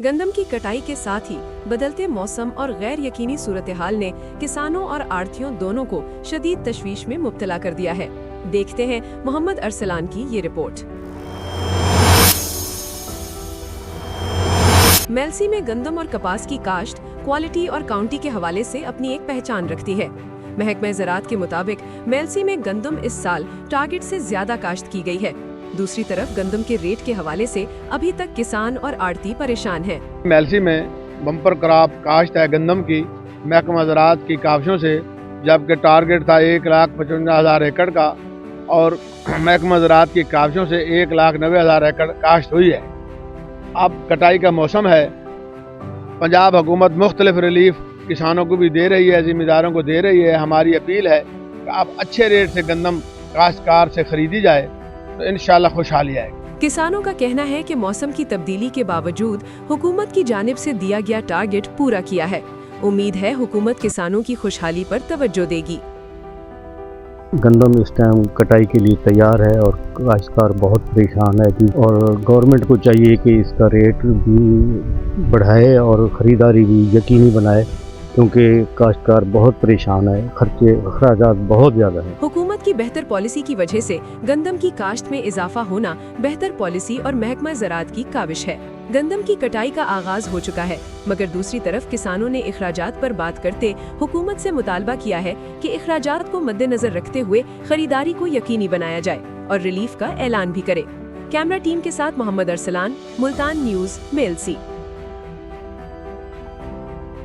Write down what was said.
गंदम की कटाई के साथ ही बदलते मौसम और गैर यकीनी सूरत हाल ने किसानों और आढ़तियों दोनों को शदीद तशवीश में मुब्तला कर दिया है। देखते हैं मोहम्मद अरसलान की ये रिपोर्ट। मेलसी में गंदम और कपास की काश्त क्वालिटी और काउंटी के हवाले से अपनी एक पहचान रखती है। महकमा ज़राअत के मुताबिक मेलसी में गंदम इस साल टारगेट से ज्यादा काश्त की गई है। दूसरी तरफ गंदम के रेट के हवाले से अभी तक किसान और आड़ती परेशान हैं। मेलसी में बम्पर क्रॉप काश्त है गंदम की महकमा ज़राअत की काविशों से, जबकि टारगेट था 1,55,000 एकड़ का और महकमा ज़राअत की काविशों से 1,90,000 एकड़ काश्त हुई है। अब कटाई का मौसम है। पंजाब हुकूमत मुख्तलिफ रिलीफ किसानों को भी दे रही है, ज़िम्मेदारों को दे रही है। हमारी अपील है कि अब अच्छे रेट से गंदम काश्तकार से खरीदी जाए तो इंशाल्लाह खुशहाली आएगी। किसानों का कहना है कि मौसम की तब्दीली के बावजूद हुकूमत की जानिब से दिया गया टारगेट पूरा किया है। उम्मीद है हुकूमत किसानों की खुशहाली पर तवज्जो देगी। गंदम इस टाइम कटाई के लिए तैयार है और काश्तकार बहुत परेशान है और गवर्नमेंट को चाहिए कि इसका रेट भी बढ़ाए और ख़रीदारी भी यकीनी बनाए, क्योंकि काश्तकार बहुत परेशान है, अखराजात बहुत ज़्यादा है। हुकूमत की बेहतर पॉलिसी की वजह से गंदम की काश्त में इजाफा होना बेहतर पॉलिसी और महकमा ज़राअत की काविश है। गंदम की कटाई का आगाज हो चुका है, मगर दूसरी तरफ किसानों ने इखराजात पर बात करते हुकूमत से मुतालबा किया है कि इखराजात को मद्देनजर रखते हुए खरीदारी को यकीनी बनाया जाए और रिलीफ का ऐलान भी करे। कैमरा टीम के साथ मोहम्मद अरसलान, मुल्तान न्यूज़, मेलसी।